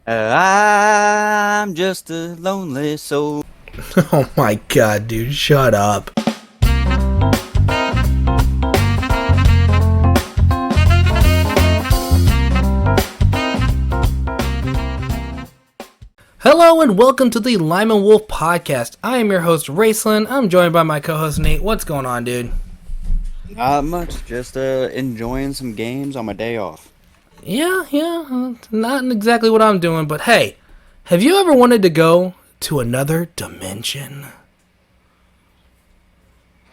I'm just a lonely soul. Oh my god, dude, shut up. Hello and welcome to the Lyman Wolf Podcast. I am your host, Raceland. I'm joined by my co-host, Nate. What's going on, dude? Not much, just enjoying some games on my day off. Yeah, not exactly what I'm doing, but hey, have you ever wanted to go to another dimension?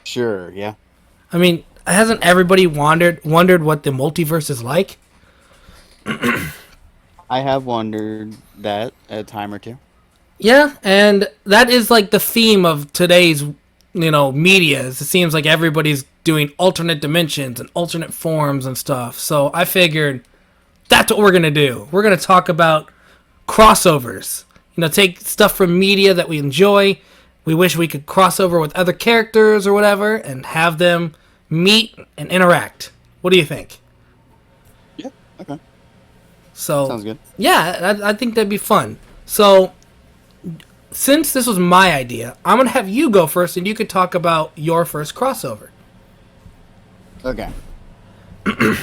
Sure, yeah. I mean, hasn't everybody wondered what the multiverse is like? I have wondered that a time or two. Yeah, and that is like the theme of today's, media. It seems like everybody's doing alternate dimensions and alternate forms and stuff. So I figured that's what we're going to do. We're going to talk about crossovers. Take stuff from media that we enjoy. We wish we could cross over with other characters or whatever and have them meet and interact. What do you think? Yeah, okay. So sounds good. Yeah, I think that'd be fun. So, since this was my idea, I'm going to have you go first and you could talk about your first crossover. Okay.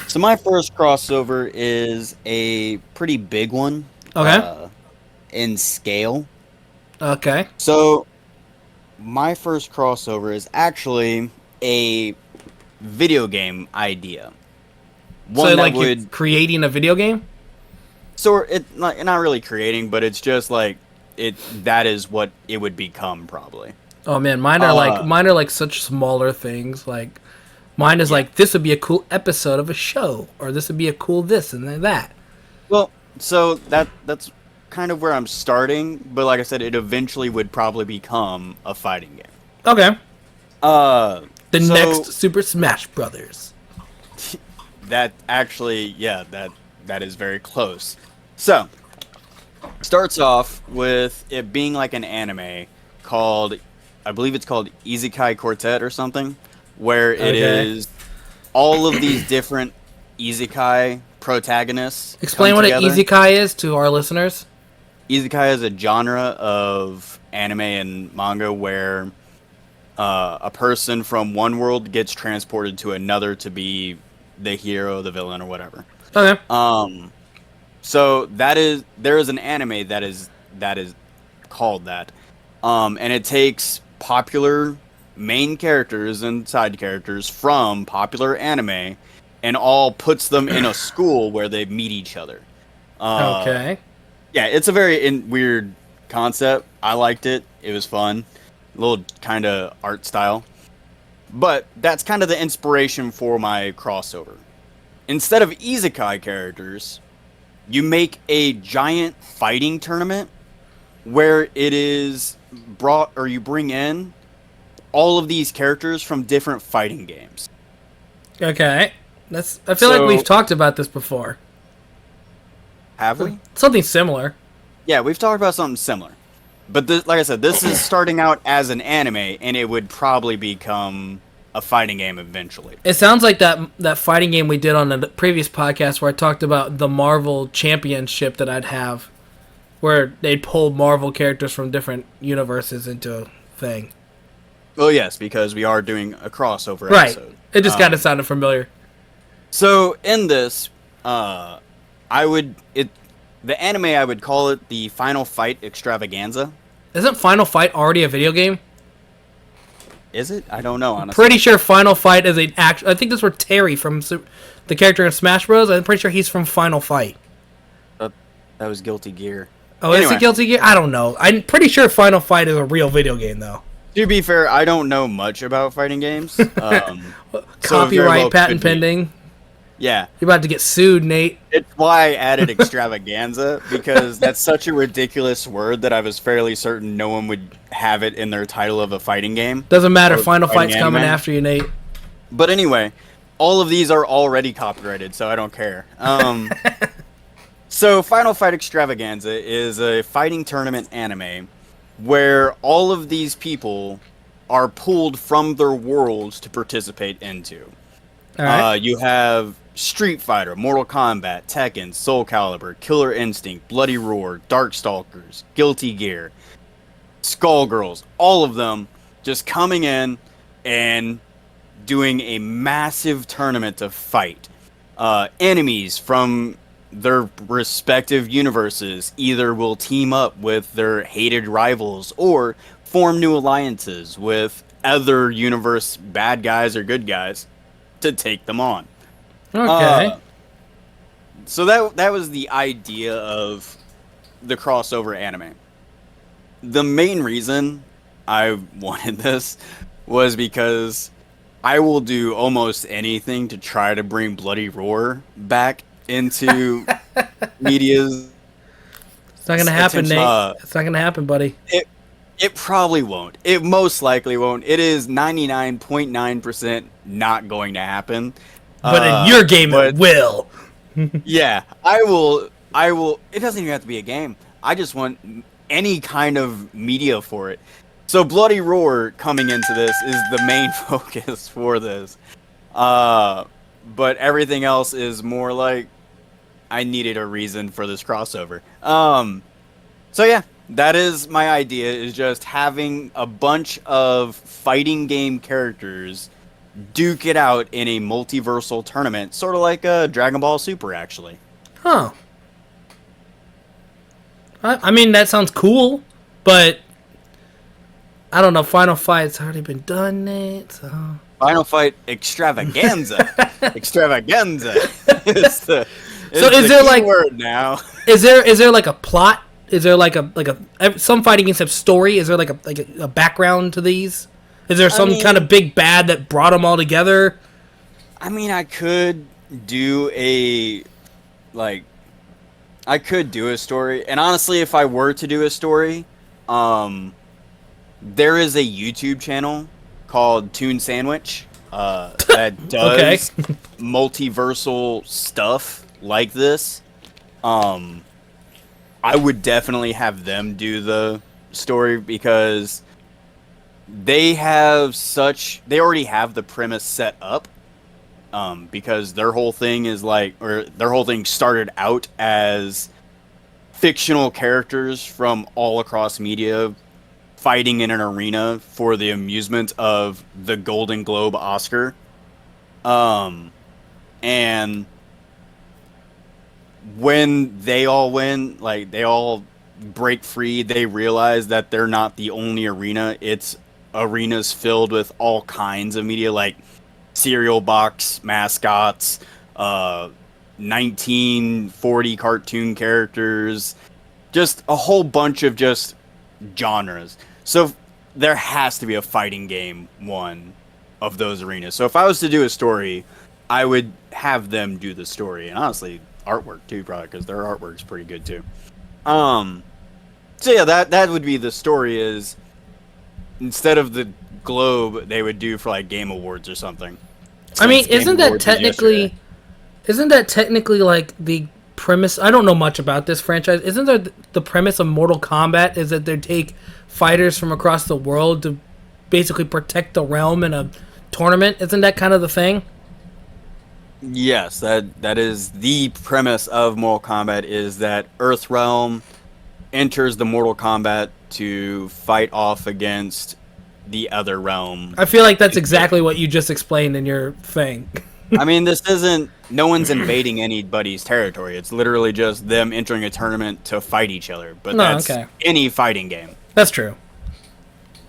So my first crossover is a pretty big one. Okay. In scale. Okay. So my first crossover is actually a video game idea. One so like you're creating a video game? So it not really creating, but it's just like that is what it would become probably. Oh man, mine are like such smaller things. Like mine is like this would be a cool episode of a show, or this would be a cool this and then that. Well, so that's kind of where I'm starting, but like I said, it eventually would probably become a fighting game. Okay. The next Super Smash Brothers. That actually, yeah, that is very close. So, starts off with it being like an anime called, I believe it's called Isekai Quartet or something, where it is all of these different Isekai protagonists. Explain what an Isekai is to our listeners. Isekai is a genre of anime and manga where a person from one world gets transported to another to be the hero, the villain, or whatever. Okay. So there is an anime that is called that, and it takes popular main characters and side characters from popular anime, and all puts them in a school where they meet each other. Okay. Yeah, it's a very weird concept. I liked it. It was fun, a little kind of art style. But that's kind of the inspiration for my crossover. Instead of Isekai characters, you make a giant fighting tournament where it is brought, or you bring in all of these characters from different fighting games. Okay. I feel like we've talked about this before. Have we? Something similar. Yeah, we've talked about something similar. But like I said, this is starting out as an anime, and it would probably become a fighting game eventually. It sounds like that fighting game we did on the previous podcast where I talked about the Marvel Championship that I'd have, where they'd pull Marvel characters from different universes into a thing. Well, yes, because we are doing a crossover episode. Right. It just kind of sounded familiar. So in this, the anime, I would call it the Final Fight Extravaganza. Isn't Final Fight already a video game? Is it? I don't know, honestly. Pretty sure Final Fight is an act. I think that's where Terry from the character in Smash Bros. I'm pretty sure he's from Final Fight. That was Guilty Gear. Oh, anyway. Is it Guilty Gear? I don't know. I'm pretty sure Final Fight is a real video game, though. To be fair, I don't know much about fighting games. Copyright, patent pending. Yeah. You're about to get sued, Nate. It's why I added extravaganza, because that's such a ridiculous word that I was fairly certain no one would have it in their title of a fighting game. Doesn't matter. Final Fight's coming after you, Nate. But anyway, all of these are already copyrighted, so I don't care. So Final Fight Extravaganza is a fighting tournament anime where all of these people are pulled from their worlds to participate into. All right. You have Street Fighter, Mortal Kombat, Tekken, Soul Calibur, Killer Instinct, Bloody Roar, Darkstalkers, Guilty Gear, Skullgirls, all of them just coming in and doing a massive tournament to fight enemies from their respective universes. Either will team up with their hated rivals or form new alliances with other universe bad guys or good guys to take them on. Okay. So that was the idea of the crossover anime. The main reason I wanted this was because I will do almost anything to try to bring Bloody Roar back into media's. It's not gonna happen, attention. Nate. It's not gonna happen, buddy. It probably won't. It most likely won't. It is 99.9% not going to happen. But in your game, it will. Yeah, I will. It doesn't even have to be a game. I just want any kind of media for it. So Bloody Roar coming into this is the main focus for this. But everything else is more like I needed a reason for this crossover. So yeah, that is my idea, is just having a bunch of fighting game characters duke it out in a multiversal tournament, sort of like Dragon Ball Super, actually. Huh. I mean, that sounds cool, but I don't know. Final Fight's already been done, Nate. So. Final Fight Extravaganza. Extravaganza is the word now. Is there like a plot? Is there like a some fighting games have story? Is there like a background to these? Is there some kind of big bad that brought them all together? I mean, I could do a story, and honestly, if I were to do a story, there is a YouTube channel called Toon Sandwich that does multiversal stuff like this. I would definitely have them do the story because they already have the premise set up. Because their whole thing started out as fictional characters from all across media fighting in an arena for the amusement of the Golden Globe Oscar. And when they all win, like they all break free, they realize that they're not the only arena. It's arenas filled with all kinds of media, like cereal box mascots, 1940 cartoon characters, just a whole bunch of just genres. So there has to be a fighting game one of those arenas. So if I was to do a story, I would have them do the story, and honestly artwork too, probably, because their artwork's pretty good too. So yeah, that would be the story. Is instead of the Globe, they would do for like Game Awards or something. I mean, isn't that technically like the premise? I don't know much about this franchise. Isn't there the premise of Mortal Kombat is that they take fighters from across the world to basically protect the realm in a tournament? Isn't that kind of the thing? Yes, that is the premise of Mortal Kombat, is that Earthrealm enters the Mortal Kombat to fight off against the other realm. I feel like that's exactly what you just explained in your thing. I mean, no one's invading anybody's territory. It's literally just them entering a tournament to fight each other. But that's any fighting game. That's true.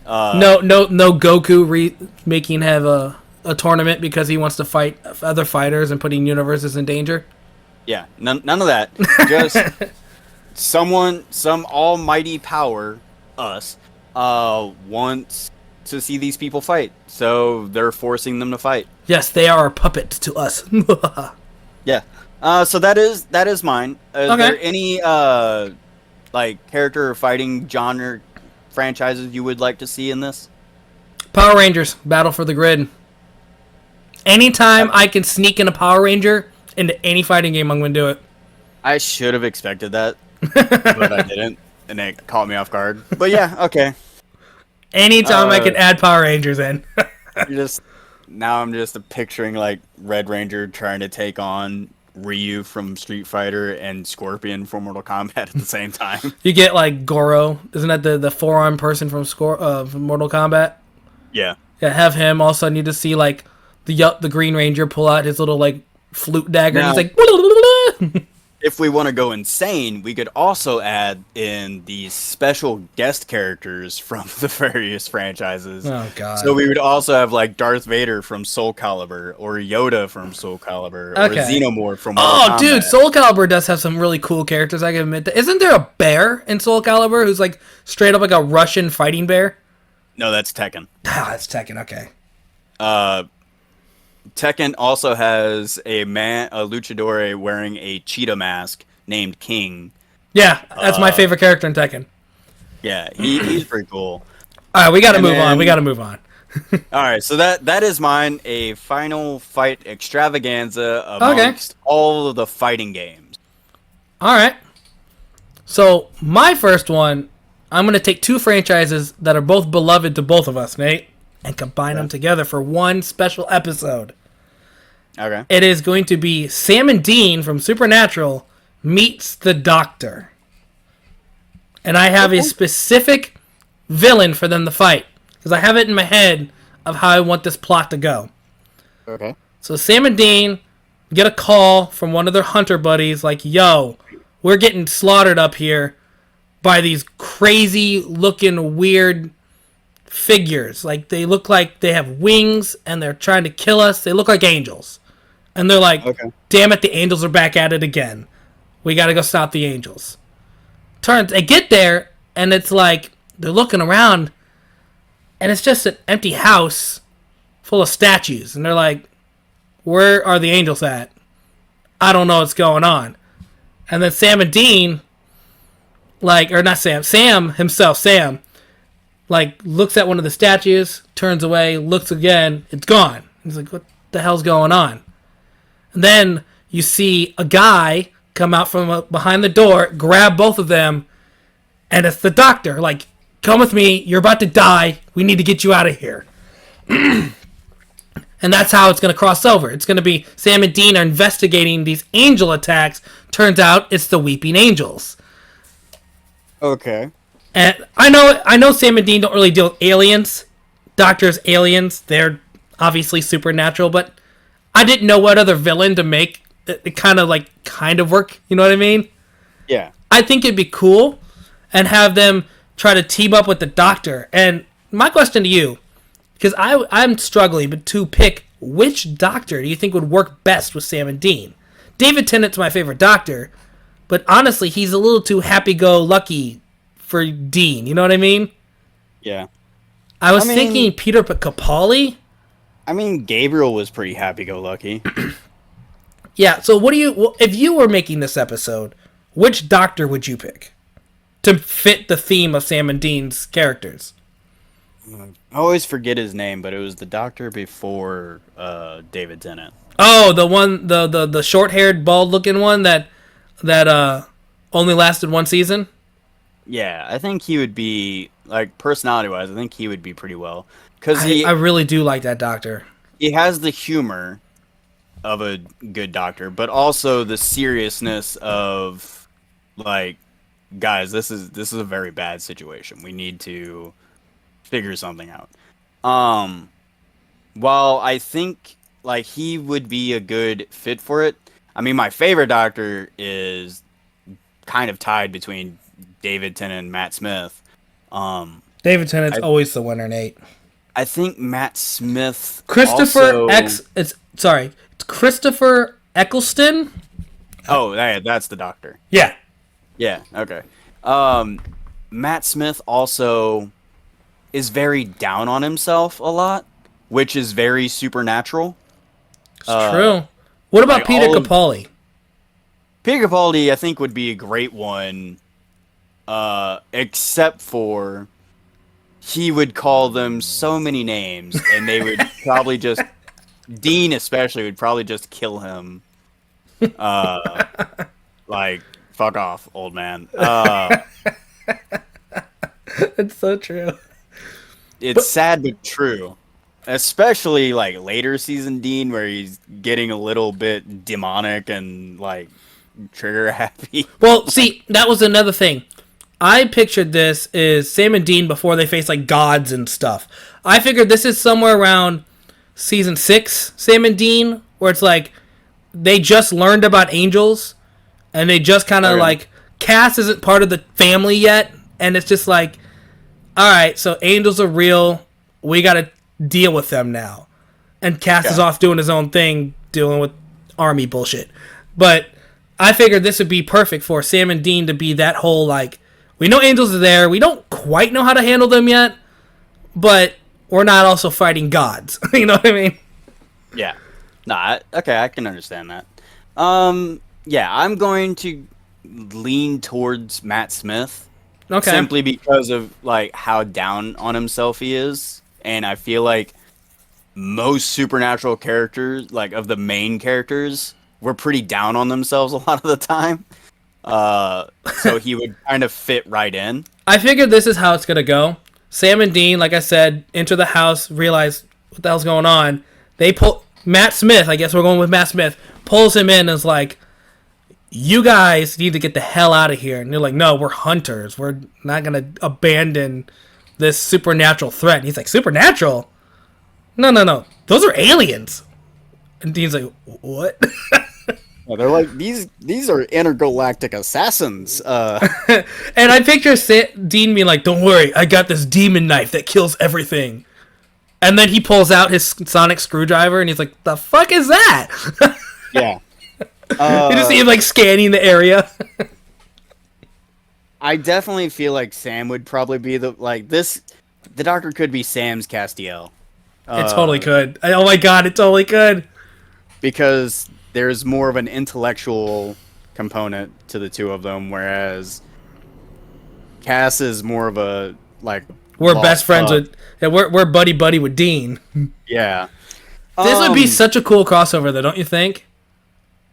No Goku making have a tournament because he wants to fight other fighters and putting universes in danger. Yeah, none of that. Just some almighty power, us, wants to see these people fight, so they're forcing them to fight. Yes, they are a puppet to us. Yeah. So that is mine. Is there any like character or fighting genre franchises you would like to see in this? Power Rangers, Battle for the Grid. Anytime I can sneak in a Power Ranger into any fighting game, I'm going to do it. I should have expected that, but I didn't, and it caught me off guard. But yeah, okay. Anytime I can add Power Rangers in. You're just now I'm just picturing like Red Ranger trying to take on Ryu from Street Fighter and Scorpion from Mortal Kombat at the same time. You get like Goro. Isn't that the forearm person from Mortal Kombat? Yeah. Yeah, have him. Also, need to see like the Green Ranger pull out his little like flute dagger. Now, and he's like, if we want to go insane, we could also add in these special guest characters from the various franchises. oh god. So we would also have like Darth Vader from Soul Calibur, or Yoda from Soul Calibur, or Okay. Xenomorph from Mortal Oh, Kombat. dude, Soul Calibur does have some really cool characters. I can admit that. Isn't there a bear in Soul Calibur who's like straight up like a Russian fighting bear? No, that's Tekken. Ah, that's Tekken. Okay. Tekken also has a luchador wearing a cheetah mask named King. Yeah, that's my favorite character in Tekken. Yeah, he's pretty cool. All right, we got to And move on. then- We got to move on. All right, so that is mine. A final fight extravaganza amongst all of the fighting games. All right. So my first one, I'm going to take two franchises that are both beloved to both of us, Nate, and combine them together for one special episode. Okay. It is going to be Sam and Dean from Supernatural meets the Doctor. And I have a specific villain for them to fight. Because I have it in my head of how I want this plot to go. Okay. So Sam and Dean get a call from one of their hunter buddies like, yo, we're getting slaughtered up here by these crazy looking weird figures. Like they look like they have wings and they're trying to kill us. They look like angels. And they're like, damn it, the angels are back at it again. We got to go stop the angels. They get there and it's like they're looking around and it's just an empty house full of statues. And they're like, where are the angels at? I don't know what's going on. And then Sam and Dean, Sam himself, like, looks at one of the statues, turns away, looks again, it's gone. He's like, what the hell's going on? And then you see a guy come out from behind the door, grab both of them, and it's the Doctor. Like, come with me, you're about to die, we need to get you out of here. And that's how it's going to cross over. It's going to be Sam and Dean are investigating these angel attacks. Turns out it's the Weeping Angels. Okay. And I know Sam and Dean don't really deal with aliens. Doctor's aliens. They're obviously supernatural, but I didn't know what other villain to make it kind of work. You know what I mean? Yeah. I think it'd be cool and have them try to team up with the Doctor. And my question to you, because I'm struggling to pick which Doctor do you think would work best with Sam and Dean. David Tennant's my favorite Doctor, but honestly, he's a little too happy-go-lucky for Dean. You know what I mean? Yeah. I was thinking Peter Capaldi. I mean, Gabriel was pretty happy-go-lucky. Yeah, so if you were making this episode, which Doctor would you pick to fit the theme of Sam and Dean's characters? I always forget his name, but it was the Doctor before David Tennant. Oh, the one, the short-haired, bald-looking one that only lasted one season? Yeah, I think he would be, like, personality-wise, I think he would be pretty well. Because I really do like that Doctor. he has the humor of a good Doctor, but also the seriousness of, like, guys, this is a very bad situation. We need to figure something out. While I think like he would be a good fit for it, I mean my favorite Doctor is kind of tied between David Tennant and Matt Smith. David Tennant's always the winner, Nate. I think Matt Smith It's Christopher Eccleston. Oh, that's the Doctor. Yeah. Yeah, okay. Matt Smith also is very down on himself a lot, which is very supernatural. It's true. What about like Peter Capaldi? Peter Capaldi, I think, would be a great one, except for he would call them so many names, and they would probably just... Dean especially would probably just kill him. Like, fuck off, old man. It's so true. It's sad but true. especially like later season Dean, where he's getting a little bit demonic and like trigger happy. Well, see, that was another thing. I pictured this is Sam and Dean before they face like gods and stuff. I figured this is somewhere around season 6, Sam and Dean, where it's like they just learned about angels and they just kind of like Cass isn't part of the family yet, and it's just like, all right, so angels are real. We got to deal with them now. And Cass is off doing his own thing, dealing with army bullshit. But I figured this would be perfect for Sam and Dean to be that whole like, we know angels are there. We don't quite know how to handle them yet, but we're not also fighting gods. You know what I mean? Yeah. Nah. Okay, I can understand that. Yeah, I'm going to lean towards Matt Smith. Okay. Simply because of like how down on himself he is, and I feel like most supernatural characters, like of the main characters, were pretty down on themselves a lot of the time. So he would kind of fit right in. I figured this is how it's gonna go. Sam and Dean, like I said, enter the house, realize what the hell's going on. They pull Matt Smith. I guess we're going with Matt Smith. Pulls him in and is like, "You guys need to get the hell out of here." And they're like, "No, we're hunters. We're not gonna abandon this supernatural threat." And he's like, "Supernatural? No. Those are aliens." And Dean's like, "What?" Yeah, they're like these are intergalactic assassins. And I picture Dean being like, "Don't worry, I got this demon knife that kills everything." And then he pulls out his sonic screwdriver and he's like, "The fuck is that?" Yeah. You just see him like scanning the area. I definitely feel like Sam would probably be the Doctor could be Sam's Castiel. It totally could. Oh my god, it totally could. Because there's more of an intellectual component to the two of them, whereas Cass is more of a like we're best friends with. Yeah, we're buddy with Dean. Yeah. This would be such a cool crossover, though, don't you think?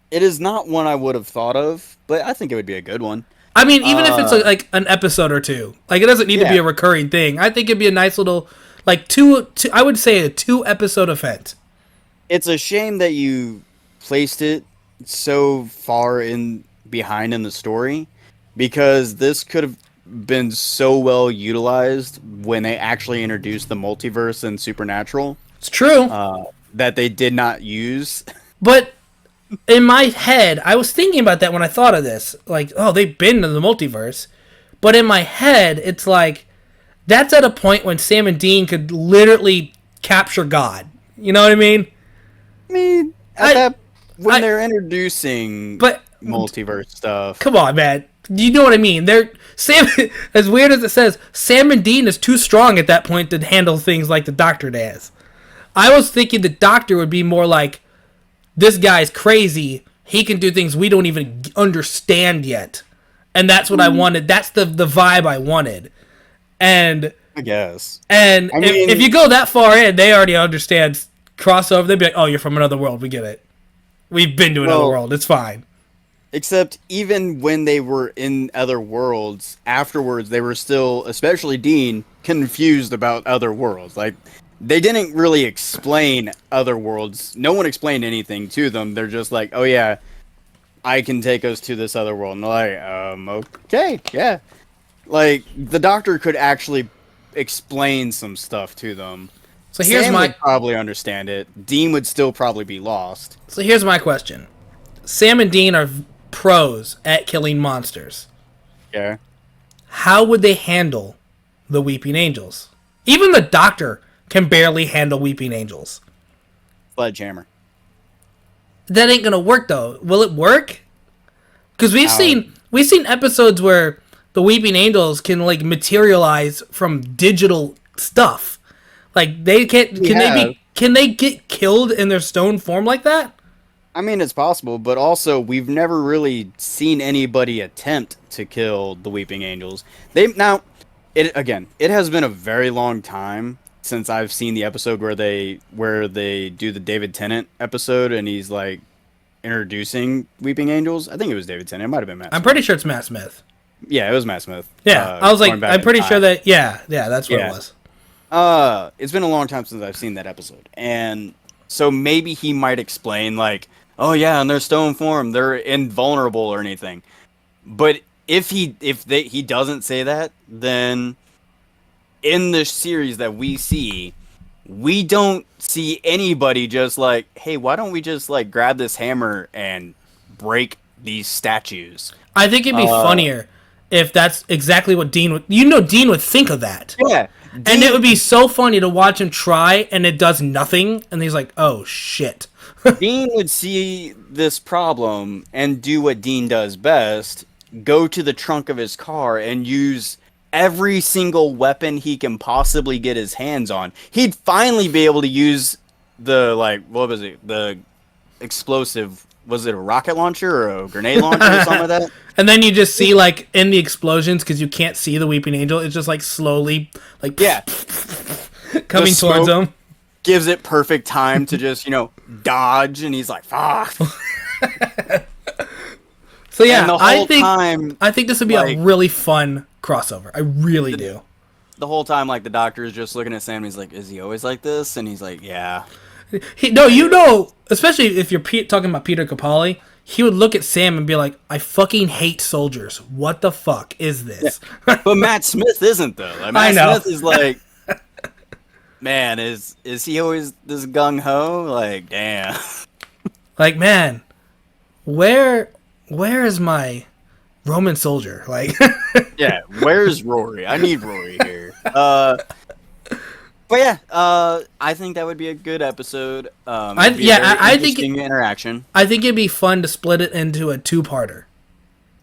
It is not one I would have thought of, but I think it would be a good one. I mean, even if it's like an episode or two, like it doesn't need to be a recurring thing. I think it'd be a nice little like two. I would say a 2-episode event. It's a shame that you placed it so far in behind in the story, because this could have been so well utilized when they actually introduced the multiverse and Supernatural. It's true that they did not use. But in my head, I was thinking about that when I thought of this. Like, oh, they've been to the multiverse. But in my head, it's like, that's at a point when Sam and Dean could literally capture God. You know what I mean? I mean, when they're introducing multiverse stuff. Come on, man. You know what I mean? Sam, as weird as it says, Sam and Dean is too strong at that point to handle things like the Doctor does. I was thinking the Doctor would be more like, this guy's crazy. He can do things we don't even understand yet. And that's what I wanted. That's the vibe I wanted. And I guess. And if you go that far in, they already understand crossover. They'd be like, "Oh, you're from another world. We get it. We've been to another world. It's fine." Except even when they were in other worlds, afterwards they were still, especially Dean, confused about other worlds. Like, they didn't really explain other worlds. No one explained anything to them. They're just like, "Oh yeah, I can take us to this other world." And they're like, okay, yeah. Like, the Doctor could actually explain some stuff to them. So here's Sam would probably understand it. Dean would still probably be lost. So here's my question. Sam and Dean are pros at killing monsters. Yeah. How would they handle the Weeping Angels? Even the Doctor can barely handle Weeping Angels. Sledgehammer. That ain't gonna work though. Will it work? Because we've seen episodes where the Weeping Angels can like materialize from digital stuff. Like they can't. Can they get killed in their stone form like that? I mean, it's possible, but also we've never really seen anybody attempt to kill the Weeping Angels. It has been a very long time since I've seen the episode where they do the David Tennant episode and he's like introducing Weeping Angels. I think it was David Tennant. It might have been Matt Smith. I'm pretty sure it's Matt Smith. Yeah, it was Matt Smith. Yeah, I was like, I'm pretty sure that. Yeah, that's what it was. It's been a long time since I've seen that episode, and so maybe he might explain like, oh yeah, in their stone form, they're invulnerable or anything. But he doesn't say that, then in the series that we see, we don't see anybody just like, hey, why don't we just like grab this hammer and break these statues? I think it'd be funnier if that's exactly what Dean would. Dean would think of that. Yeah, And it would be so funny to watch him try, and it does nothing, and he's like, "Oh shit." Dean would see this problem and do what Dean does best: go to the trunk of his car and use every single weapon he can possibly get his hands on. He'd finally be able to use the what was it? The explosive. Was it a rocket launcher or a grenade launcher or something like that? And then you just see like in the explosions, because you can't see the Weeping Angel, it's just like slowly like Yeah. coming towards him. Gives it perfect time to just, dodge, and he's like, fuck. So yeah, And the whole time, I think this would be a really fun crossover. I really do. the whole time, like, the doctor is just looking at Sam, and he's like, is he always like this? And he's like, yeah. Especially if you're talking about Peter Capaldi, he would look at Sam and be like, I fucking hate soldiers. What the fuck is this? Yeah. But Matt Smith isn't, though. Like, I know. Smith is like, man, is he always this gung-ho? Like, damn. Like, man, where is my Roman soldier? Like, Yeah, where's Rory? I need Rory here. But yeah, I think that would be a good episode. I think interaction. I think it'd be fun to split it into a two-parter.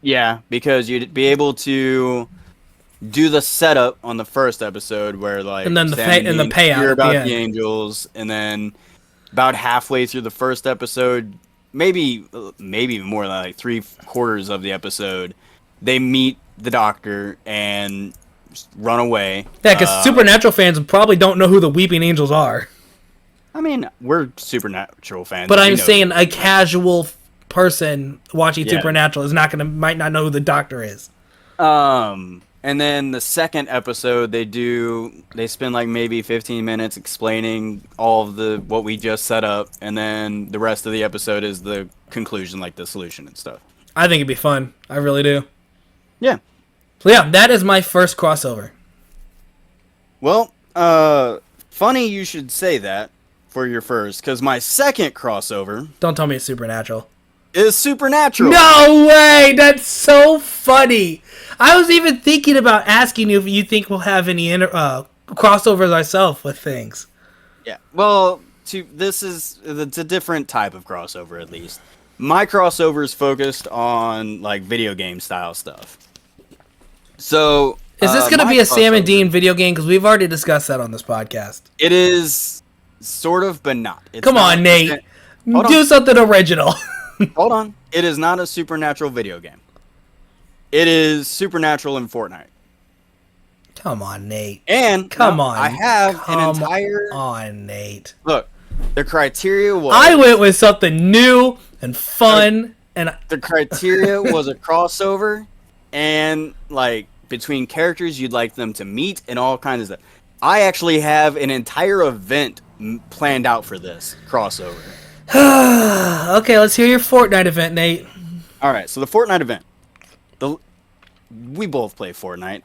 Yeah, because you'd be able to do the setup on the first episode where like, and then the payout. Hear about the angels, and then about halfway through the first episode, maybe more like 3/4 of the episode, they meet the doctor and run away. Yeah, because Supernatural fans probably don't know who the Weeping Angels are. I mean, we're Supernatural fans. But I'm saying a casual person watching Supernatural might not know who the doctor is. And then the second episode, they spend like maybe 15 minutes explaining all of what we just set up, and then the rest of the episode is the conclusion, like the solution and stuff. I think it'd be fun. I really do. Yeah. So yeah, that is my first crossover. Well, funny you should say that for your first, because my second crossover... Don't tell me it's Supernatural. ...is Supernatural. No way! That's so funny! I was even thinking about asking you if you think we'll have any crossovers ourselves with things. Yeah, well, it's a different type of crossover, at least. My crossover is focused on, like, video game style stuff. So... Is this going to be a Sam and Dean video game? Because we've already discussed that on this podcast. It is sort of, but not. Come on, Nate. Do something original. Hold on. It is not a Supernatural video game. It is Supernatural in Fortnite. Come on, Nate. And Come on. I have an entire... Come on, Nate. Look, the criteria was... I went with something new and fun. The criteria was a crossover and, like, between characters you'd like them to meet and all kinds of stuff. I actually have an entire event planned out for this crossover. Okay, let's hear your Fortnite event, Nate. All right, so the Fortnite event. We both play Fortnite.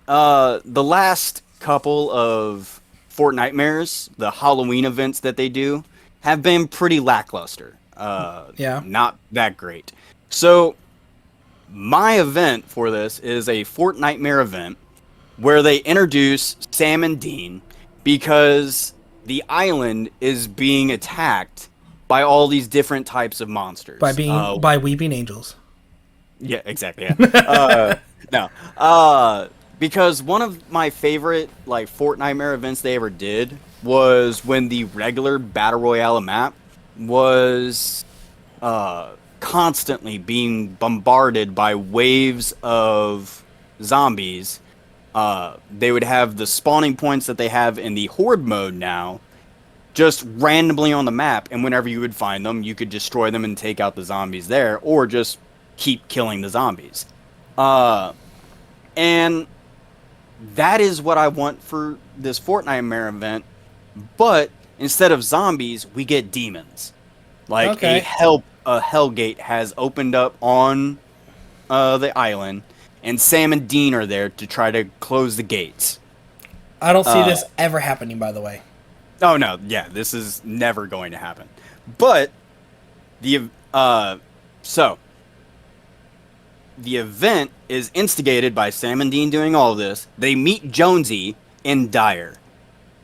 The last couple of Fortnitemares, the Halloween events that they do, have been pretty lackluster. Not that great. So my event for this is a Fortnitmare event where they introduce Sam and Dean because the island is being attacked by all these different types of monsters. By Weeping Angels. Yeah, exactly. Yeah. No. Because one of my favorite like Fortnitmare events they ever did was when the regular Battle Royale map was constantly being bombarded by waves of zombies. They would have the spawning points that they have in the Horde mode now just randomly on the map, and whenever you would find them, you could destroy them and take out the zombies there, or just keep killing the zombies. And that is what I want for this Fortnite event, but instead of zombies, we get demons. Like Okay. a hell gate has opened up on the island, and Sam and Dean are there to try to close the gates. I don't see this ever happening, by the way. Oh no, yeah, this is never going to happen. But the so the event is instigated by Sam and Dean doing all of this. They meet Jonesy in Dyer.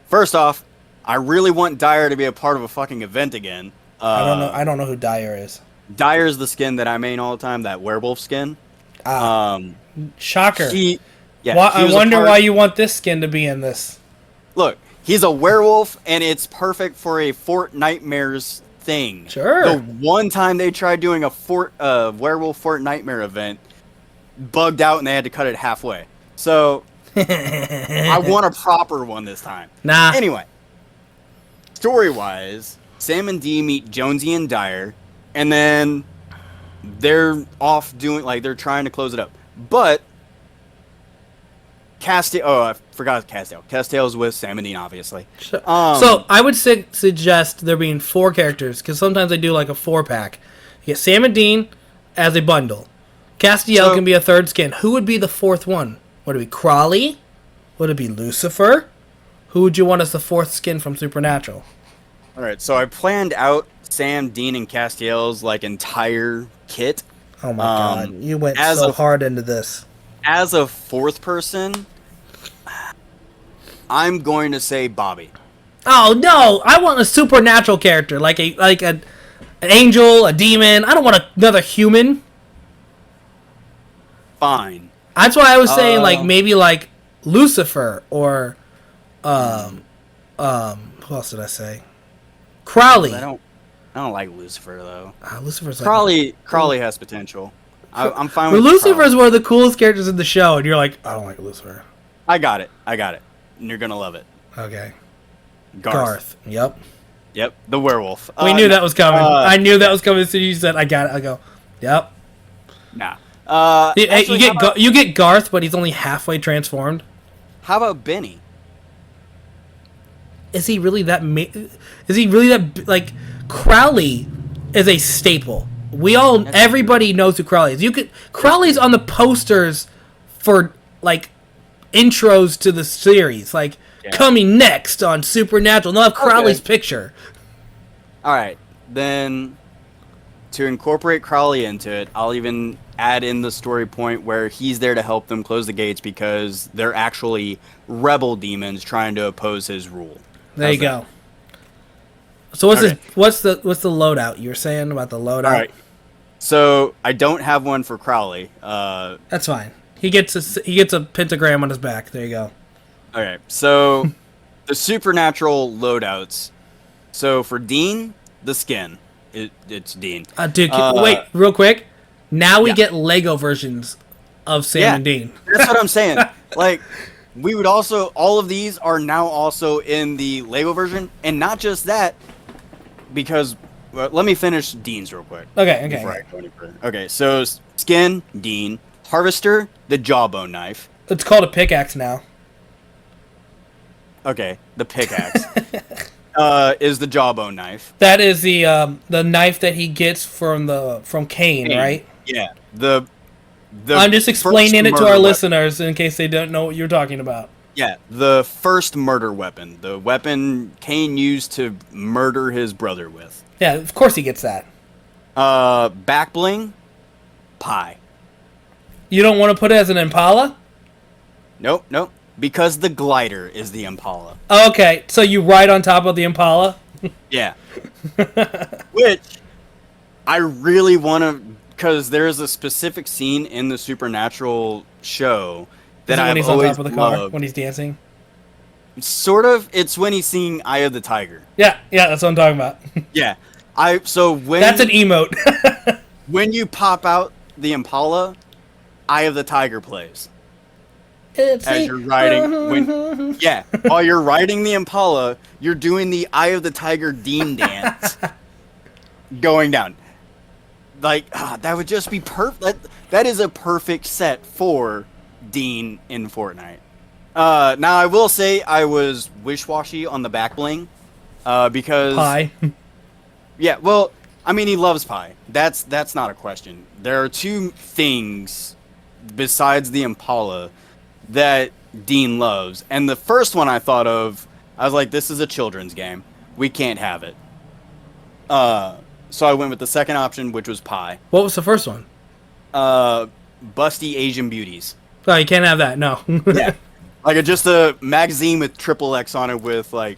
First off, I really want Dyer to be a part of a fucking event again. I don't know who Dyer is. Dyer's the skin that I main all the time, that werewolf skin. Shocker. I was wonder why you want this skin to be in this. Look, he's a werewolf, and it's perfect for a Fort Nightmares thing. Sure. The one time they tried doing a werewolf Fort Nightmare event, bugged out, and they had to cut it halfway. So I want a proper one this time. Nah. Anyway, story-wise, Sam and Dee meet Jonesy and Dyer, and then they're off doing, like, they're trying to close it up. But I forgot Castiel. Castiel's with Sam and Dean, obviously. So I would suggest there being 4 characters, because sometimes they do like a 4-pack. You get Sam and Dean as a bundle. Castiel can be a 3rd skin. Who would be the 4th one? Would it be Crawley? Would it be Lucifer? Who would you want as the 4th skin from Supernatural? All right, so I planned out Sam, Dean, and Castiel's like entire kit. Oh my god, you went so hard into this. As a 4th person, I'm going to say Bobby. Oh no, I want a supernatural character, like an angel, a demon. I don't want another human. Fine. That's why I was saying like maybe like Lucifer or who else did I say? Crowley. I don't like Lucifer though. Lucifer's Crowley has potential. I'm fine with Lucifer's one of the coolest characters in the show, and you're like, I don't like Lucifer. I got it. And you're gonna love it. Okay. Garth. Yep. The werewolf. We knew that was coming. I knew that was coming as soon as you said, I got it. I go, yep. Nah. You get Garth, but he's only halfway transformed. How about Benny? Is he really that? Is he really that? Like, Crowley is a staple. Everybody knows who Crowley is. Crowley's on the posters for like intros to the series. Like, coming next on Supernatural. They'll have Crowley's picture. All right, then to incorporate Crowley into it, I'll even add in the story point where he's there to help them close the gates because they're actually rebel demons trying to oppose his rule. There you go. So what's the loadout you were saying about the loadout? All right. So I don't have one for Crowley. That's fine. He gets a pentagram on his back. There you go. Okay. So the supernatural loadouts. So for Dean, the skin. It's Dean. Dude, wait, real quick. Now we get Lego versions of Sam and Dean. That's what I'm saying. Like, we would also, all of these are now also in the Lego version, and not just that, because, let me finish Dean's real quick. Okay. Okay, so skin, Dean. Harvester, the jawbone knife. It's called a pickaxe now. Okay, the pickaxe. Is the jawbone knife. That is the knife that he gets from Cain, right? Yeah. I'm just explaining it to our listeners in case they don't know what you're talking about. Yeah, the first murder weapon. The weapon Cain used to murder his brother with. Yeah, of course he gets that. Back bling, pie. You don't want to put it as an Impala? Nope. Because the glider is the Impala. Okay, so you ride on top of the Impala? Yeah. Which I really want to, because there's a specific scene in the Supernatural show that I've always loved. When he's on top of the car, when he's dancing? Sort of. It's when he's singing Eye of the Tiger. Yeah, that's what I'm talking about. Yeah. That's an emote. When you pop out the Impala, Eye of the Tiger plays. As you're riding, while you're riding the Impala, you're doing the Eye of the Tiger Dean dance, going down. Like, that would just be perfect. That is a perfect set for Dean in Fortnite. Now I will say I was wish-washy on the back bling, because Pie. yeah, well, I mean he loves pie. That's not a question. There are two things besides the Impala that Dean loves, and the first one I thought of, I was like, this is a children's game. We can't have it. So I went with the second option, which was pie. What was the first one? Busty Asian beauties. Oh, you can't have that. No. Yeah, like just a magazine with triple X on it with like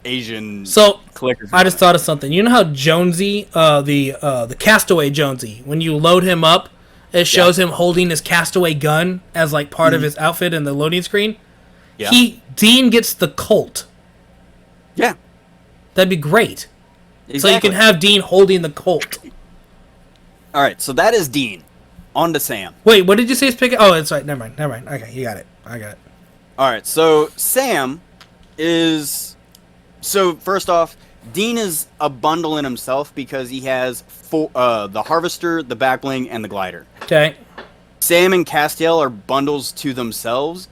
Asian So clickers. I just thought of something. You know how Jonesy, the Castaway Jonesy, when you load him up, it shows him holding his Castaway gun as like part of his outfit in the loading screen. Yeah. Dean gets the Colt. Yeah. That'd be great. Exactly. So you can have Dean holding the Colt. All right, so that is Dean. On to Sam. Wait, what did you say? Oh, that's right. Never mind. Okay, you got it. I got it. All right, so Sam is... So, first off, Dean is a bundle in himself because he has the Harvester, the Backbling, and the Glider. Okay. Sam and Castiel are bundles to themselves,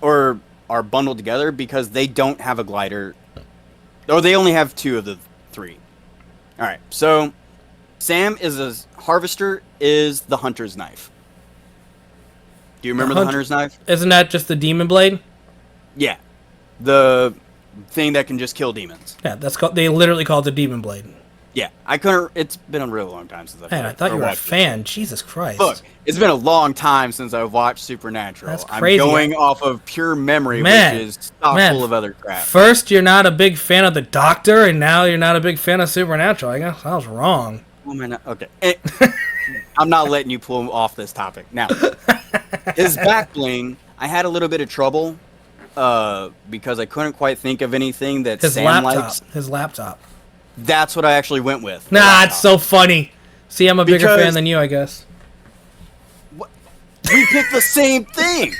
or are bundled together because they don't have a Glider. Or they only have two of the three. All right, so Sam is a Harvester, is the Hunter's Knife. Do you remember the Hunter's Knife? Isn't that just the Demon Blade? Yeah. The thing that can just kill demons. Yeah, that's called. They literally call it the Demon Blade. Yeah, I couldn't. It's been a really long time since I've. Man, I thought you were a fan. Jesus Christ! Look, it's been a long time since I've watched Supernatural. That's crazy. I'm going off of pure memory, Man, which is stock full of other crap. First, you're not a big fan of the Doctor, and now you're not a big fan of Supernatural. I guess I was wrong. Oh man, okay. I'm not letting you pull off this topic now. His back bling, I had a little bit of trouble, because I couldn't quite think of anything that Sam likes. His laptop. That's what I actually went with. Nah, it's so funny. See, I'm a bigger fan than you, I guess. We picked the same thing.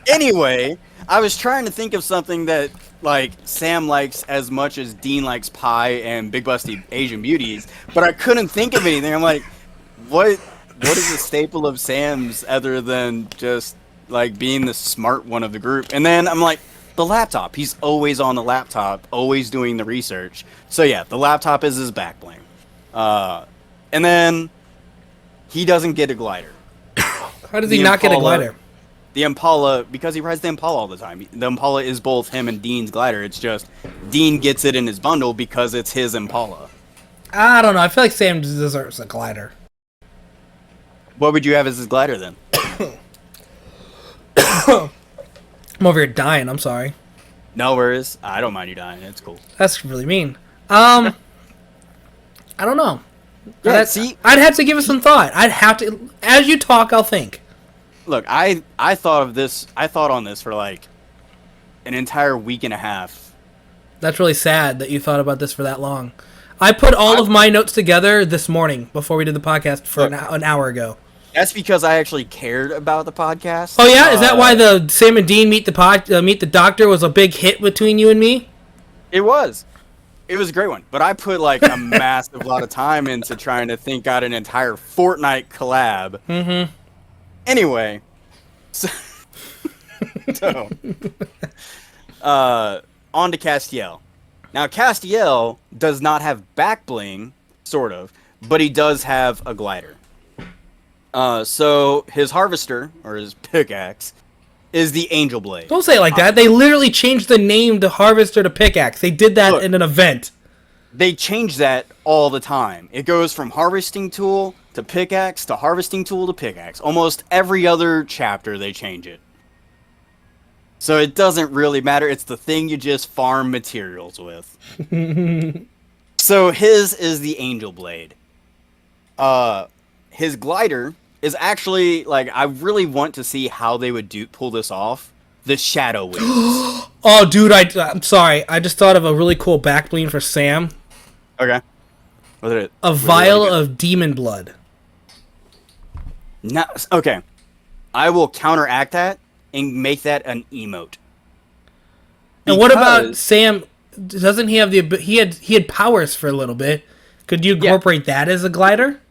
Anyway, I was trying to think of something that like Sam likes as much as Dean likes pie and Big Busty Asian Beauties, but I couldn't think of anything. I'm like, what is the staple of Sam's other than just like being the smart one of the group? And then I'm like, the laptop. He's always on the laptop, always doing the research. So yeah, the laptop is his back bling. And then he doesn't get a glider. How does he not get a glider? The Impala, because he rides the Impala all the time. The Impala is both him and Dean's glider. It's just Dean gets it in his bundle because it's his Impala. I don't know. I feel like Sam deserves a glider. What would you have as his glider then? I'm over here dying. I'm sorry. No worries. I don't mind you dying. It's cool. That's really mean. I don't know. Yeah, I'd have to give it some thought. I'd have to. As you talk, I'll think. Look, I thought of this. I thought on this for like an entire week and a half. That's really sad that you thought about this for that long. I put all of my notes together this morning before we did the podcast for an hour ago. That's because I actually cared about the podcast. Oh yeah, is that why the Sam and Dean meet the Doctor was a big hit between you and me? It was. It was a great one, but I put like a massive lot of time into trying to think out an entire Fortnite collab. Mm-hmm. Anyway, so on to Castiel. Now Castiel does not have back bling, sort of, but he does have a glider. So his harvester, or his pickaxe, is the Angel Blade. Don't say it like that. They literally changed the name to Harvester to Pickaxe. They did that in an event. They change that all the time. It goes from harvesting tool to pickaxe to harvesting tool to pickaxe. Almost every other chapter they change it. So it doesn't really matter. It's the thing you just farm materials with. So his is the Angel Blade. His glider is actually, like, I really want to see how they would pull this off. The Shadow Wings. Oh, dude, I'm sorry. I just thought of a really cool back bling for Sam. Okay. A vial of demon blood. No, okay. I will counteract that and make that an emote. And what about Sam? Doesn't he have he had powers for a little bit? Could you incorporate that as a glider?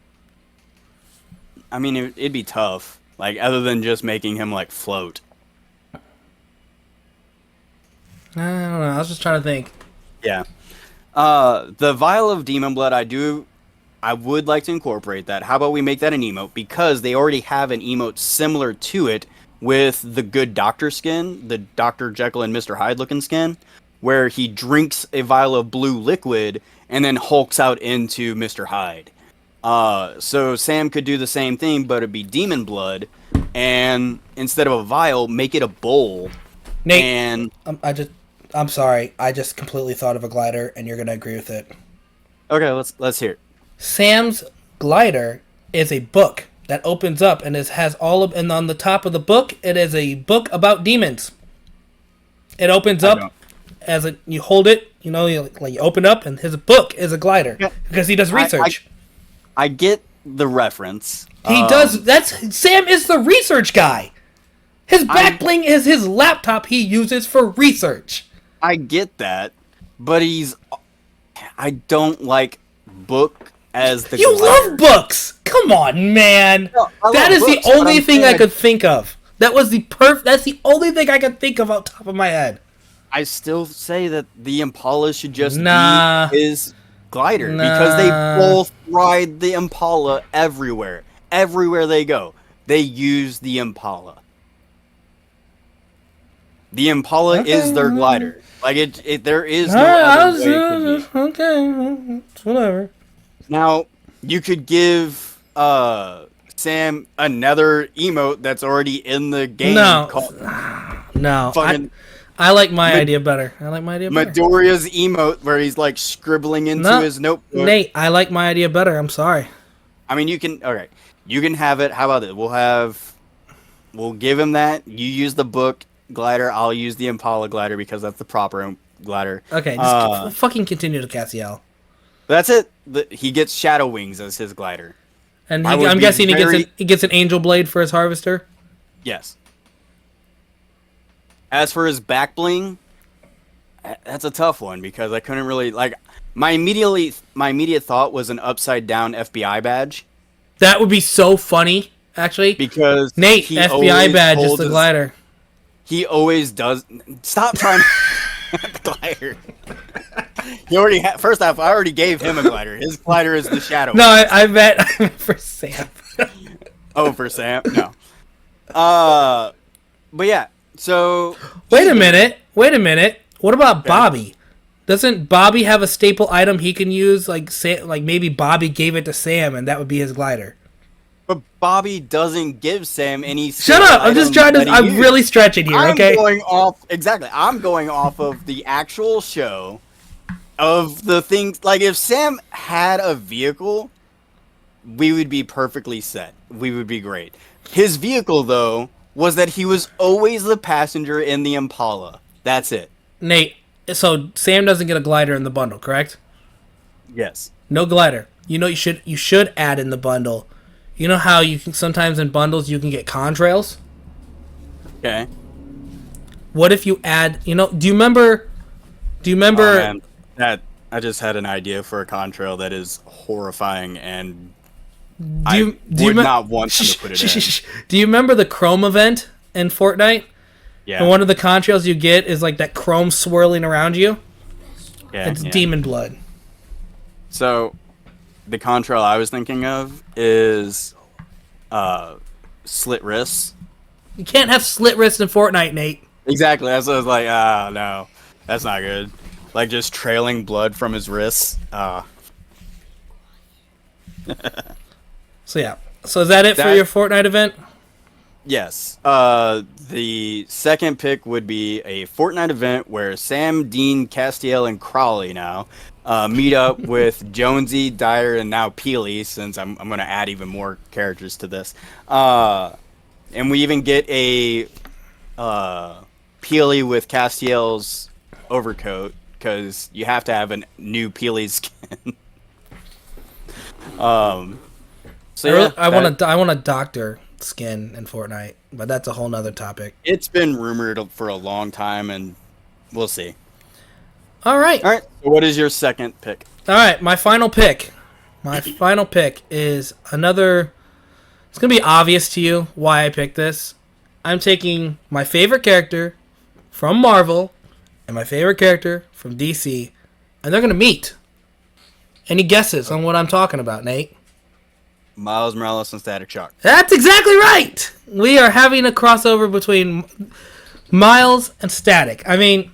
I mean, it'd be tough. Like, other than just making him, like, float. I don't know. I was just trying to think. Yeah. The vial of demon blood, I would like to incorporate that. How about we make that an emote? Because they already have an emote similar to it with the good doctor skin, the Dr. Jekyll and Mr. Hyde looking skin, where he drinks a vial of blue liquid and then hulks out into Mr. Hyde. So Sam could do the same thing, but it'd be demon blood, and instead of a vial, make it a bowl. Nate, And I'm sorry. I just completely thought of a glider, and you're gonna agree with it. okay, let's hear it. Sam's glider is a book that opens up and has all of, and on the top of the book, it is a book about demons. It opens up as you hold it, you open up, and his book is a glider because he does research. I get the reference. He does. Sam is the research guy. His back bling is his laptop he uses for research. I get that, but I don't like book as the You glider. love books. Come on, man. No, that is books, the only thing I saying, could think of. That's the only thing I could think of off the top of my head. I still say that the Impala should just Nah. be his glider because they both ride the Impala everywhere. Everywhere they go, they use the Impala. The Impala is their glider. Like there is no other way it could be. Okay, whatever. Now, you could give Sam another emote that's already in the game. No, fucking I like my idea better. Midoriya's emote where he's like scribbling into his notebook. Nate, I like my idea better. I'm sorry. I mean, you can have it. How about it? We'll give him that. You use the book glider. I'll use the Impala glider because that's the proper glider. Okay, just fucking continue to Cassiel. That's it. He gets Shadow Wings as his glider. And I'm guessing he gets an Angel Blade for his Harvester? Yes. As for his back bling, that's a tough one because I couldn't really my immediate thought was an upside down FBI badge. That would be so funny, actually. Because Nate, FBI badge is the glider. He always does. Stop trying to the glider. He already first off, I already gave him a glider. His glider is the Shadow. No, I meant for Sam. Oh, for Sam? No. But yeah. So Wait a minute. What about Bobby? Doesn't Bobby have a staple item he can use? Like maybe Bobby gave it to Sam, and that would be his glider. But Bobby doesn't give Sam any. Shut up! I'm just trying to. I'm really stretching here. Okay. I'm going off of the actual show. Of the things, like if Sam had a vehicle, we would be perfectly set. We would be great. His vehicle, though, was that he was always the passenger in the Impala. That's it. Nate, so Sam doesn't get a glider in the bundle, correct? Yes. No glider. You should add in the bundle. You know how you can sometimes in bundles you can get contrails? Okay. What if you add? Do you remember? Oh, man. I just had an idea for a contrail that is horrifying, and I would not want them to put it in. Do you remember the Chrome event in Fortnite? Yeah. And one of the contrails you get is like that chrome swirling around you. Yeah. It's demon blood. So, the contrail I was thinking of is slit wrists. You can't have slit wrists in Fortnite, Nate. Exactly. That's what I was like, no, that's not good. Like just trailing blood from his wrists. So yeah. So is that it for your Fortnite event? Yes. The second pick would be a Fortnite event where Sam, Dean, Castiel, and Crawley now meet up with Jonesy, Dyer, and now Peely, since I'm going to add even more characters to this. And we even get a Peely with Castiel's overcoat, because you have to have a new Peely skin. I want a doctor skin in Fortnite, but that's a whole nother topic. It's been rumored for a long time, and we'll see. All right. So what is your second pick? All right, my final pick. My final pick is another. It's gonna be obvious to you why I picked this. I'm taking my favorite character from Marvel and my favorite character from DC, and they're gonna meet. Any guesses on what I'm talking about, Nate? Miles Morales and Static Shock. That's exactly right. We are having a crossover between Miles and Static. I mean,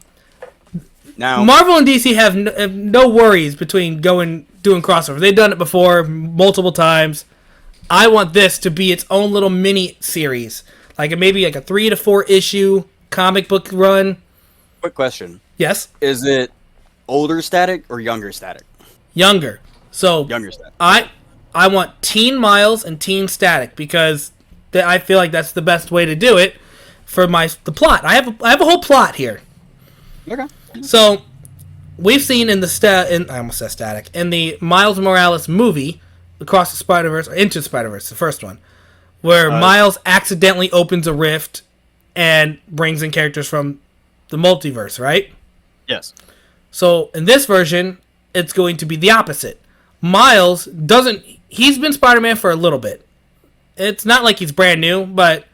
Now, Marvel and DC have no worries between doing crossovers. They've done it before multiple times. I want this to be its own little mini series, like maybe like a 3 to 4 issue comic book run. quick question: Yes, is it older Static or younger Static? younger. So Younger Static. I want Teen Miles and Teen Static because I feel like that's the best way to do it for the plot. I have a whole plot here. Okay. So we've seen in the I almost said Static in the Miles Morales movie, Across the Spider-Verse or Into the Spider-Verse, the first one, where Miles accidentally opens a rift and brings in characters from the multiverse, right? Yes. So in this version, it's going to be the opposite. Miles doesn't. He's been Spider-Man for a little bit. It's not like he's brand new, but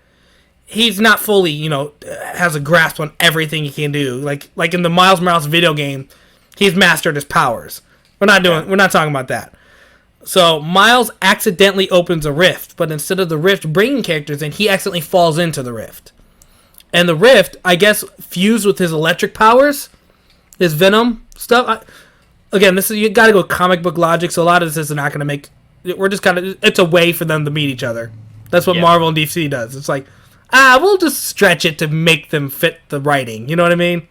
he's not fully, has a grasp on everything he can do. Like in the Miles Morales video game, he's mastered his powers. We're not talking about that. So Miles accidentally opens a rift, but instead of the rift bringing characters in, he accidentally falls into the rift. And the rift, I guess, fused with his electric powers, his Venom stuff. Again, you got to go comic book logic, so a lot of this is not going to make. We're just it's a way for them to meet each other. That's what Marvel and DC does. It's like, we'll just stretch it to make them fit the writing. You know what I mean?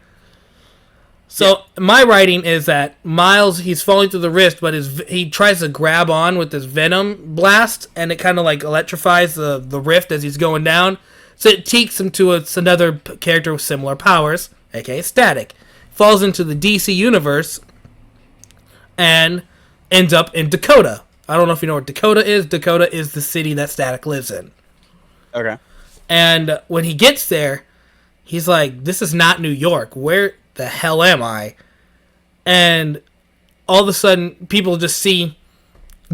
So my writing is that Miles, he's falling through the rift, but he tries to grab on with this Venom blast, and it kind of like electrifies the rift as he's going down. So it takes him to another character with similar powers, aka Static. Falls into the DC universe and ends up in Dakota. I don't know if you know what Dakota is. Dakota is the city that Static lives in. Okay. And when he gets there, he's like, this is not New York. Where the hell am I? And all of a sudden, people just see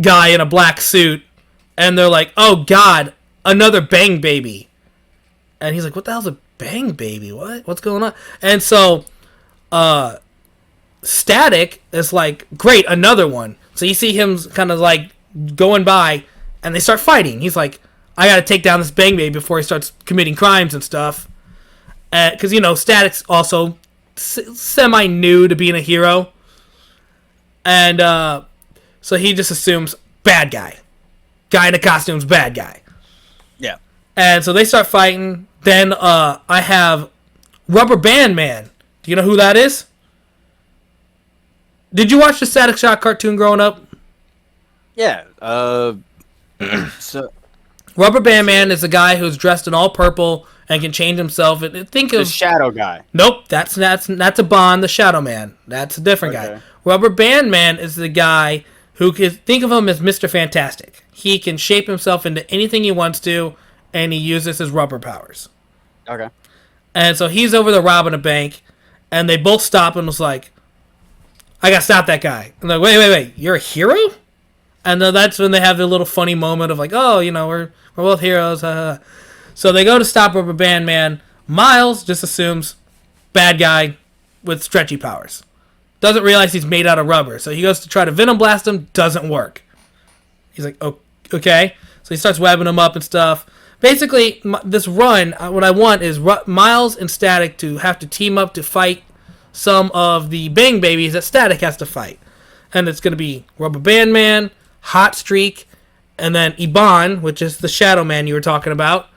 guy in a black suit, and they're like, oh God, another Bang Baby. And he's like, what the hell's a Bang Baby? What's going on? And so, Static is like, great, another one. So you see him kind of like going by, and they start fighting. He's like, I gotta take down this Bang Baby before he starts committing crimes and stuff. Because, Static's also semi-new to being a hero. And so he just assumes bad guy. Guy in a costume's bad guy. Yeah. And so they start fighting. Then I have Rubber Band Man. Do you know who that is? Did you watch the Static Shock cartoon growing up? Yeah. So Rubber Band Man is a guy who's dressed in all purple and can change himself. Think of the Shadow guy. Nope, that's a Bond, the Shadow Man. That's a different guy. Rubber Band Man is the guy who can think of him as Mr. Fantastic. He can shape himself into anything he wants to, and he uses his rubber powers. Okay. And so he's over there robbing a bank, and they both stop and was like, I gotta stop that guy. And they're like, wait, you're a hero? And then that's when they have their little funny moment of like, oh, we're both heroes. So they go to stop Rubber Band Man. Miles just assumes bad guy with stretchy powers. Doesn't realize he's made out of rubber. So he goes to try to Venom blast him. Doesn't work. He's like, oh, okay. So he starts webbing him up and stuff. Basically, this run, what I want is Miles and Static to have to team up to fight some of the Bang Babies that Static has to fight. And it's going to be Rubber Band Man, Hot Streak, and then Iban, which is the Shadow Man you were talking about.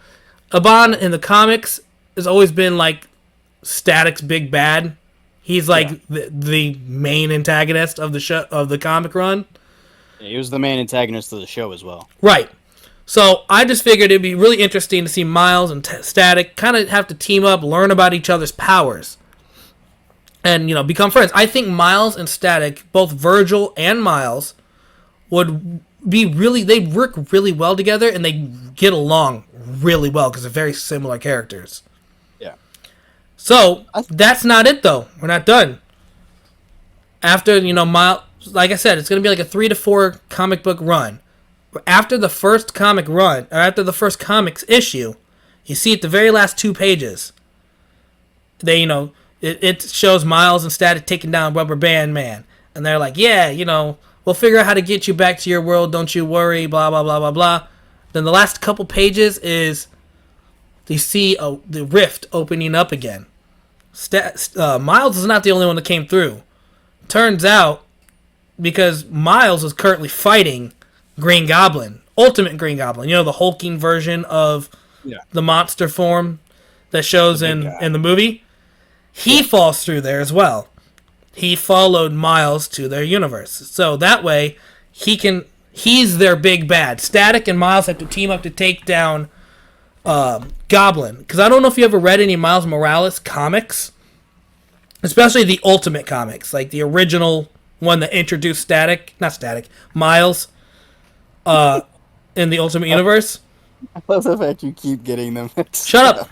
Iban in the comics has always been like Static's big bad. He's like the main antagonist of the comic run. Yeah, he was the main antagonist of the show as well. Right. So I just figured it'd be really interesting to see Miles and Static kind of have to team up, learn about each other's powers, and become friends. I think Miles and Static, both Virgil and Miles, would be they work really well together, and they get along really well because they're very similar characters. Yeah. So that's not it though. We're not done. After Miles, like I said, it's gonna be like a 3 to 4 comic book run. After the first comic run, or after the first comics issue, you see at the very last 2 pages, they it shows Miles and Static taking down Rubber Band Man, and they're like, yeah, we'll figure out how to get you back to your world. Don't you worry. Blah blah blah blah blah. Then the last couple pages is you see the rift opening up again. Miles is not the only one that came through. Turns out, because Miles is currently fighting Green Goblin, Ultimate Green Goblin. The hulking version of the monster form that shows in the movie. He falls through there as well. He followed Miles to their universe. So that way, he's their big bad. Static and Miles have to team up to take down Goblin. Because I don't know if you ever read any Miles Morales comics. Especially the Ultimate comics. Like the original one that introduced Miles in the Ultimate Universe. I love the fact you keep getting them. Shut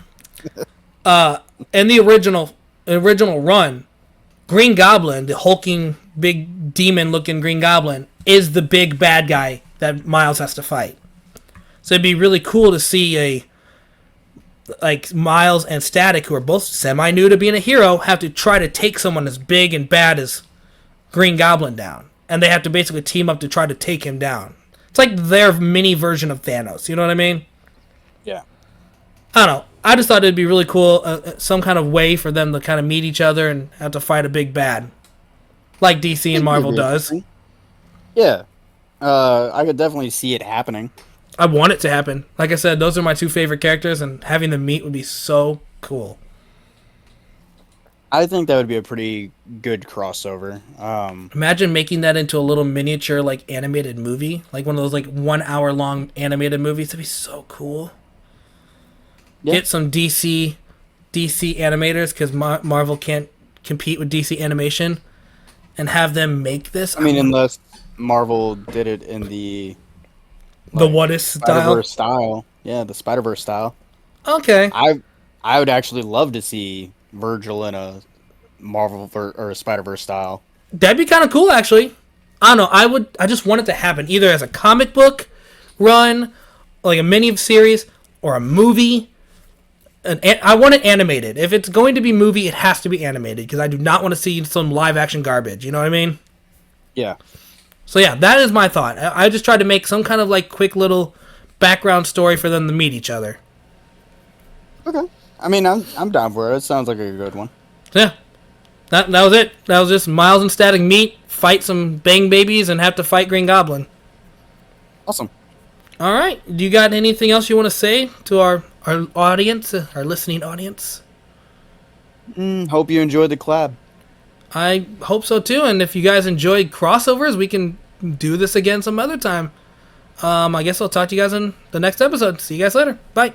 up. In the original run, Green Goblin, the hulking, big demon-looking Green Goblin, is the big bad guy that Miles has to fight. So it'd be really cool to see Miles and Static, who are both semi-new to being a hero, have to try to take someone as big and bad as Green Goblin down. And they have to basically team up to try to take him down. It's like their mini version of Thanos. You know what I mean? Yeah. I don't know. I just thought it'd be really cool, some kind of way for them to kind of meet each other and have to fight a big bad. Like DC and Marvel does. Yeah. I could definitely see it happening. I want it to happen. Like I said, those are my two favorite characters, and having them meet would be so cool. I think that would be a pretty good crossover. Imagine making that into a little miniature, animated movie. Like one of those, 1 hour long animated movies. That'd be so cool. Yeah. Get some DC animators, because Marvel can't compete with DC animation, and have them make this. Unless Marvel did it in the what-if style? Spider-Verse style. Yeah, the Spider-Verse style. Okay. I would actually love to see Virgil in a Marvel or a Spider-Verse style. That'd be kind of cool, actually. I don't know. I just want it to happen either as a comic book run, like a mini series, or a movie. I want it animated. If it's going to be movie, it has to be animated, because I do not want to see some live action garbage. You know what I mean? Yeah. So yeah, that is my thought. I just tried to make some kind of quick little background story for them to meet each other. Okay. I'm down for it. It sounds like a good one. Yeah. That was it. That was just Miles and Static meet, fight some bang babies, and have to fight Green Goblin. Awesome. All right. Do you got anything else you want to say to our audience, our listening audience? Hope you enjoyed the collab. I hope so too. And if you guys enjoyed crossovers, we can do this again some other time. I guess I'll talk to you guys in the next episode. See you guys later. Bye.